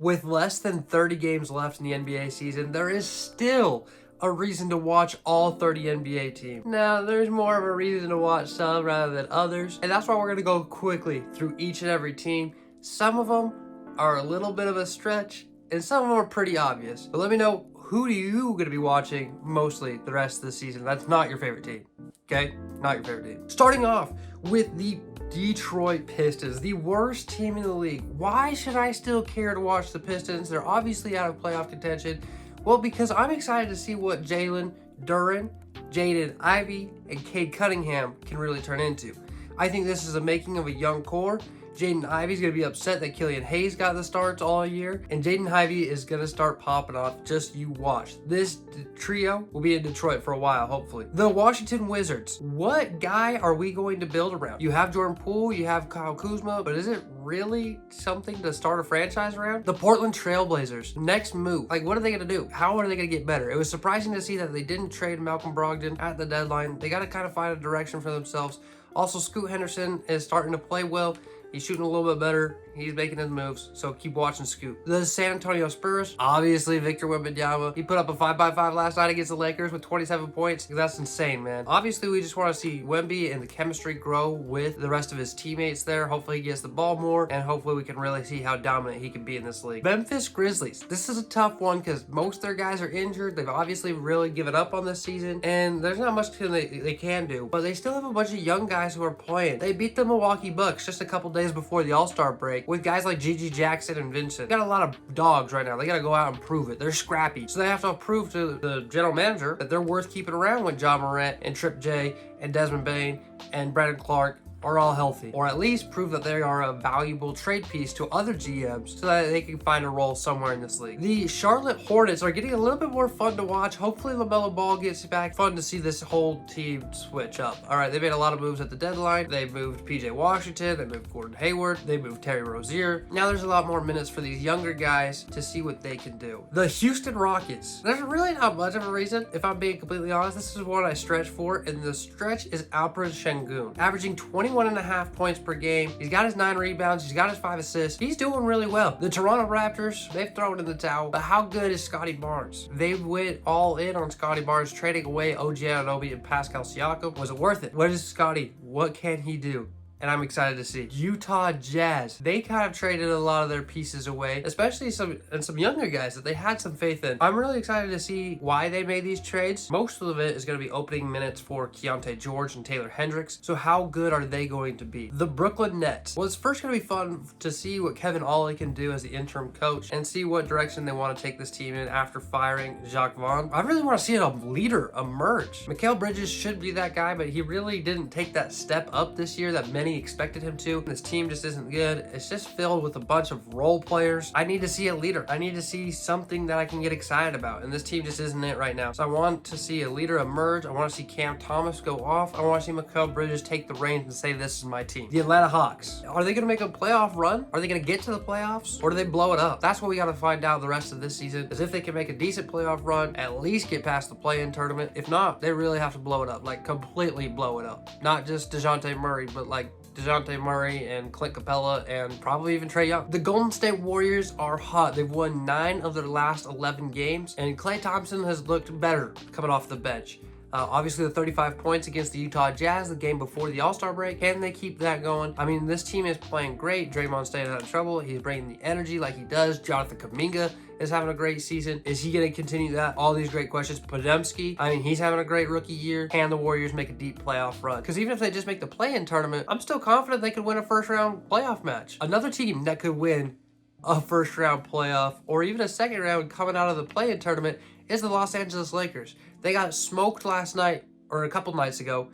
With less than 30 games left in the NBA season, there is still a reason to watch all 30 NBA teams. Now, there's more of a reason to watch some rather than others, and that's why we're going to go quickly through each and every team. Some of them are a little bit of a stretch, and some of them are pretty obvious. But let me know, who are you going to be watching mostly the rest of the season? That's not your favorite team, okay? Not your favorite team. Starting off with the Detroit Pistons, the worst team in the league. Why should I still care to watch the Pistons? They're obviously out of playoff contention. Well, because I'm excited to see what Jalen Duren, Jaden Ivey, and Cade Cunningham can really turn into. I think this is the making of a young core. Jaden Ivey's going to be upset that Killian Hayes got the starts all year, and Jaden Ivey is going to start popping off. Just you watch. This trio will be in Detroit for a while, hopefully. The Washington Wizards. What guy are we going to build around? You have Jordan Poole, you have Kyle Kuzma, but is it really something to start a franchise around? The Portland Trailblazers. Next move. Like, what are they going to do? How are they going to get better? It was surprising to see that they didn't trade Malcolm Brogdon at the deadline. They got to kind of find a direction for themselves. Also, Scoot Henderson is starting to play well. He's shooting a little bit better. He's making his moves, so keep watching Scoot. The San Antonio Spurs, obviously Victor Wembanyama. He put up a 5x5 last night against the Lakers with 27 points. That's insane, man. Obviously, we just want to see Wemby and the chemistry grow with the rest of his teammates there. Hopefully, he gets the ball more, and hopefully, we can really see how dominant he can be in this league. Memphis Grizzlies. This is a tough one because most of their guys are injured. They've obviously really given up on this season, and there's not much they can do, but they still have a bunch of young guys who are playing. They beat the Milwaukee Bucks just a couple days before the All-Star break with guys like Gigi Jackson and Vincent. They got a lot of dogs right now. They got to go out and prove it. They're scrappy. So they have to prove to the general manager that they're worth keeping around when John Morant and Trip J and Desmond Bain and Brandon Clark are all healthy, or at least prove that they are a valuable trade piece to other GMs so that they can find a role somewhere in this league. The Charlotte Hornets are getting a little bit more fun to watch. Hopefully LaMelo Ball gets back. Fun to see this whole team switch up. All right, they made a lot of moves at the deadline. They moved PJ Washington, they moved Gordon Hayward, they moved Terry Rozier. Now there's a lot more minutes for these younger guys to see what they can do. The Houston Rockets. There's really not much of a reason, if I'm being completely honest. This is what I stretch for, and the stretch is Alperen Sengun, averaging 21.5 points per game. He's got his 9 rebounds. He's got his 5 assists. He's doing really well. The Toronto Raptors, they've thrown in the towel, but how good is Scotty Barnes? They went all in on Scotty Barnes, trading away OG Anunoby and Pascal Siakam. Was it worth it? What is Scotty? What can he do? And I'm excited to see. Utah Jazz. They kind of traded a lot of their pieces away, especially some younger guys that they had some faith in. I'm really excited to see why they made these trades. Most of it is going to be opening minutes for Keontae George and Taylor Hendricks. So how good are they going to be? The Brooklyn Nets. Well, it's first going to be fun to see what Kevin Ollie can do as the interim coach and see what direction they want to take this team in after firing Jacques Vaughn. I really want to see a leader emerge. Mikal Bridges should be that guy, but he really didn't take that step up this year that many expected him to. This team just isn't good. It's just filled with a bunch of role players. I need to see a leader. I need to see something that I can get excited about, and this team just isn't it right now. So I want to see a leader emerge. I want to see Cam Thomas go off. I want to see Mikal Bridges take the reins and say, this is my team. The Atlanta Hawks. Are they going to make a playoff run? Are they going to get to the playoffs? Or do they blow it up? That's what we got to find out the rest of this season, is if they can make a decent playoff run, at least get past the play-in tournament. If not, they really have to blow it up, like completely blow it up. Not just DeJounte Murray, but like DeJounte Murray and Clint Capella and probably even Trae Young. The Golden State Warriors are hot. They've won 9 of their last 11 games, and Klay Thompson has looked better coming off the bench. Obviously, the 35 points against the Utah Jazz the game before the All-Star break. Can they keep that going? I mean, this team is playing great. Draymond's staying out of trouble. He's bringing the energy like he does. Jonathan Kuminga is having a great season. Is he going to continue that? All these great questions. Podziemski, I mean, he's having a great rookie year. Can the Warriors make a deep playoff run? Because even if they just make the play-in tournament, I'm still confident they could win a first-round playoff match. Another team that could win a first-round playoff or even a second round coming out of the play-in tournament is the Los Angeles Lakers. They got smoked last night, or a couple nights ago,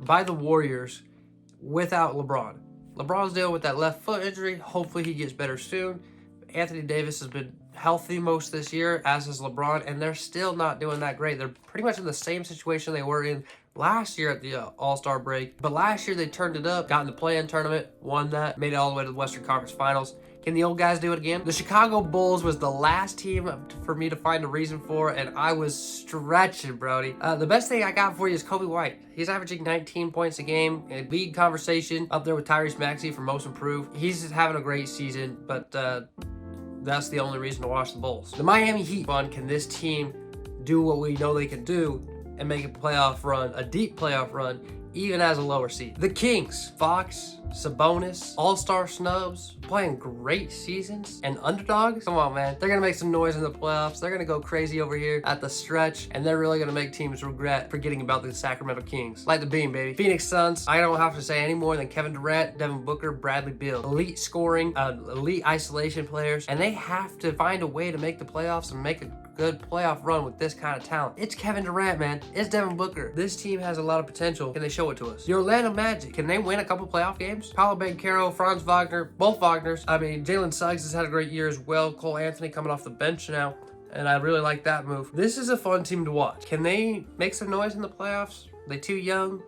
by the Warriors without LeBron. LeBron's dealing with that left foot injury. Hopefully he gets better soon. Anthony Davis has been healthy most this year, as is LeBron, and they're still not doing that great. They're pretty much in the same situation they were in last year at the All-Star break. But last year they turned it up, got in the play-in tournament, won that, made it all the way to the Western Conference Finals. Can the old guys do it again? The Chicago Bulls was the last team for me to find a reason for, and I was stretching, Brody. The best thing I got for you is Kobe White. He's averaging 19 points a game, a league conversation up there with Tyrese Maxey for most improved. He's having a great season, but That's the only reason to watch the Bulls. The Miami Heat fun. Can this team do what we know they can do and make a playoff run, a deep playoff run, even as a lower seed? The Kings, Fox, Sabonis, all-star snubs, playing great seasons, and underdogs. Come on, man. They're gonna make some noise in the playoffs. They're gonna go crazy over here at the stretch, and they're really gonna make teams regret forgetting about the Sacramento Kings. Light the beam, baby. Phoenix Suns, I don't have to say any more than Kevin Durant, Devin Booker, Bradley Beal. Elite scoring, elite isolation players, and they have to find a way to make the playoffs and make a good playoff run with this kind of talent. It's Kevin Durant, man. It's Devin Booker. This team has a lot of potential. Can they show it to us? The Orlando Magic, can they win a couple playoff games? Paolo Banchero, Franz Wagner, both Wagners. I mean, Jalen Suggs has had a great year as well. Cole Anthony coming off the bench now, and I really like that move. This is a fun team to watch. Can they make some noise in the playoffs? Are they too young?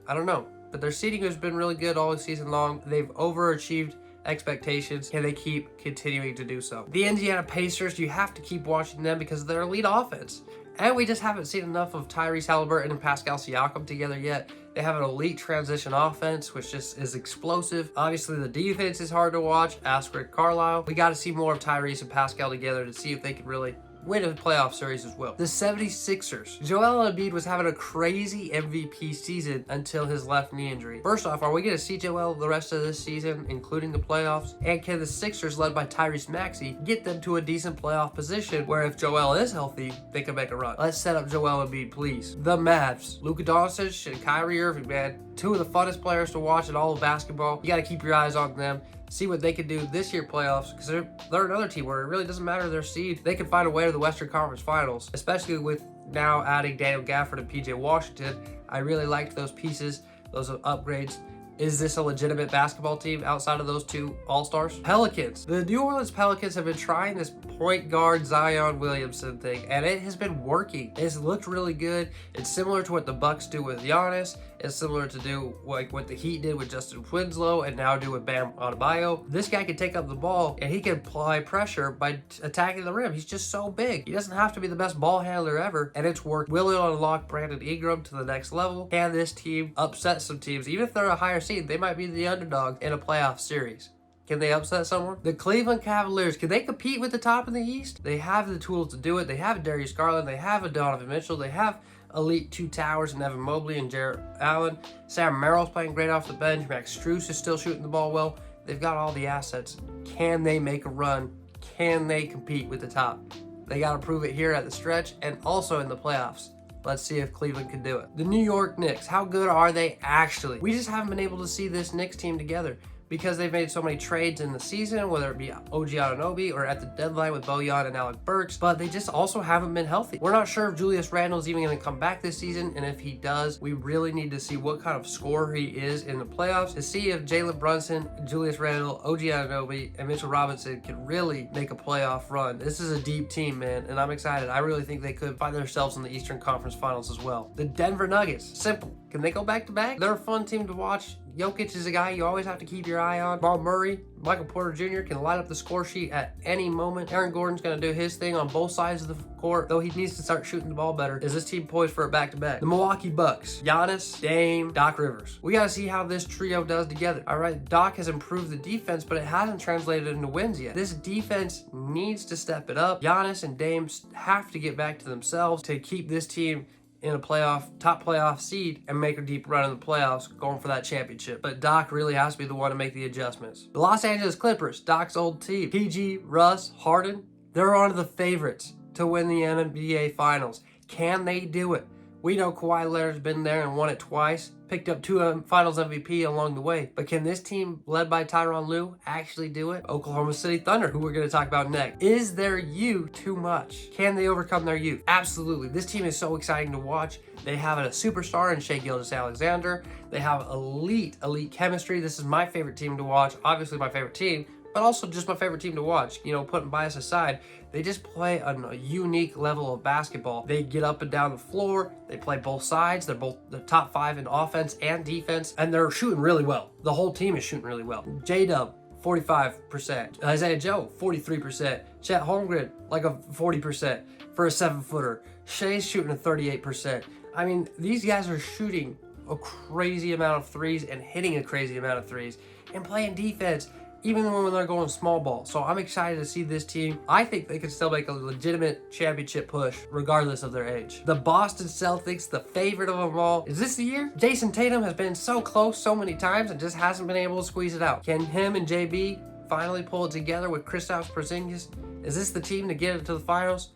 I don't know. But their seeding has been really good all season long. They've overachieved expectations. Can they keep continuing to do so? The Indiana Pacers, you have to keep watching them because of their elite offense. And we just haven't seen enough of Tyrese Halliburton and Pascal Siakam together yet. They have an elite transition offense, which just is explosive. Obviously, the defense is hard to watch. Ask Rick Carlisle. We got to see more of Tyrese and Pascal together to see if they can really win a playoff series as well. The 76ers. Joel Embiid was having a crazy MVP season until his left knee injury. First off, are we going to see Joel the rest of this season, including the playoffs? And can the Sixers, led by Tyrese Maxey, get them to a decent playoff position where if Joel is healthy, they can make a run? Let's set up Joel Embiid, please. The Mavs. Luka Doncic and Kyrie Irving, man. Two of the funnest players to watch in all of basketball. You got to keep your eyes on them. See what they can do this year playoffs, because they're another team where it really doesn't matter their seed. They can find a way to the Western Conference Finals, especially with now adding Daniel Gafford and PJ Washington. I really liked those pieces, those upgrades. Is this a legitimate basketball team outside of those two all-stars? Pelicans. The New Orleans Pelicans have been trying this point guard Zion Williamson thing, and it has been working. It's looked really good. It's similar to what the Bucks do with Giannis. It's similar to do like what the Heat did with Justin Winslow and now do with Bam Adebayo. This guy can take up the ball and he can apply pressure by attacking the rim. He's just so big. He doesn't have to be the best ball handler ever, and it's worked. Will it unlock Brandon Ingram to the next level? Can this team upset some teams? Even if they're a higher seed, they might be the underdog in a playoff series. Can they upset someone? The Cleveland Cavaliers, can they compete with the top in the East? They have the tools to do it. They have Darius Garland. They have a Donovan Mitchell. They have elite two towers and Evan Mobley and Jarrett Allen. Sam Merrill's playing great off the bench. Max Strus is still shooting the ball well. They've got all the assets. Can they make a run? Can they compete with the top? They got to prove it here at the stretch and also in the playoffs. Let's see if Cleveland can do it. The New York Knicks, how good are they actually? We just haven't been able to see this Knicks team together because they've made so many trades in the season, whether it be OG Anunoby or at the deadline with Bojan and Alec Burks, but they just also haven't been healthy. We're not sure if Julius Randle's even going to come back this season, and if he does, we really need to see what kind of scorer he is in the playoffs to see if Jalen Brunson, Julius Randle, OG Anunoby, and Mitchell Robinson can really make a playoff run. This is a deep team, man, and I'm excited. I really think they could find themselves in the Eastern Conference Finals as well. The Denver Nuggets, simple. Can they go back-to-back? They're a fun team to watch. Jokic is a guy you always have to keep your eye on. Jamal Murray, Michael Porter Jr. can light up the score sheet at any moment. Aaron Gordon's going to do his thing on both sides of the court, though he needs to start shooting the ball better. Is this team poised for a back-to-back? The Milwaukee Bucks, Giannis, Dame, Doc Rivers. We got to see how this trio does together. All right, Doc has improved the defense, but it hasn't translated into wins yet. This defense needs to step it up. Giannis and Dame have to get back to themselves to keep this team in a top playoff seed and make a deep run in the playoffs going for that championship. But Doc really has to be the one to make the adjustments. The Los Angeles Clippers, Doc's old team. PG, Russ, Harden, they're one of the favorites to win the NBA Finals. Can they do it? We know Kawhi Leonard's been there and won it twice, picked up 2 Finals MVP along the way. But can this team, led by Tyronn Lue, actually do it? Oklahoma City Thunder, who we're going to talk about next. Is their youth too much? Can they overcome their youth? Absolutely. This team is so exciting to watch. They have a superstar in Shai Gilgeous-Alexander. They have elite chemistry. This is my favorite team to watch. Obviously my favorite team, but also just my favorite team to watch. You know, putting bias aside, they just play a unique level of basketball. They get up and down the floor. They play both sides. They're both the top 5 in offense and defense, and they're shooting really well. The whole team is shooting really well. J-Dub, 45%. Isaiah Joe, 43%. Chet Holmgren, like a 40% for a 7-footer. Shai's shooting a 38%. I mean, these guys are shooting a crazy amount of threes and hitting a crazy amount of threes and playing defense. even when they're going small ball. So I'm excited to see this team. I think they can still make a legitimate championship push regardless of their age. The Boston Celtics, the favorite of them all. Is this the year? Jason Tatum has been so close so many times and just hasn't been able to squeeze it out. Can him and JB finally pull it together with Kristaps Porzingis? Is this the team to get it to the finals?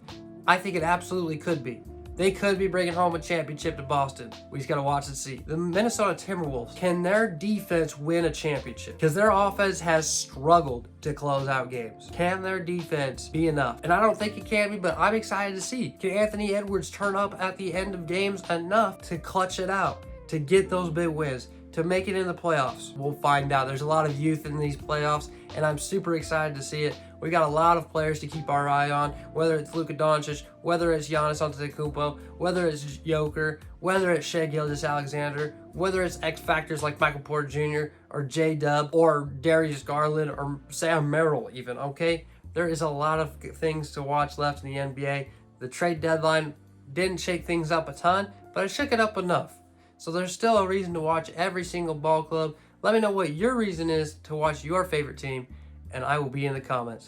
I think it absolutely could be. They could be bringing home a championship to Boston. We just got to watch and see. The Minnesota Timberwolves, can their defense win a championship? Because their offense has struggled to close out games. Can their defense be enough? And I don't think it can be, but I'm excited to see. Can Anthony Edwards turn up at the end of games enough to clutch it out, to get those big wins, to make it in the playoffs? We'll find out. There's a lot of youth in these playoffs, and I'm super excited to see it. We got a lot of players to keep our eye on, whether it's Luka Doncic, whether it's Giannis Antetokounmpo, whether it's Joker, whether it's Shai Gilgeous-Alexander, whether it's X factors like Michael Porter Jr. or J-Dub or Darius Garland or Sam Merrill even, okay? There is a lot of things to watch left in the NBA. The trade deadline didn't shake things up a ton, but it shook it up enough. So there's still a reason to watch every single ball club. Let me know what your reason is to watch your favorite team, and I will be in the comments.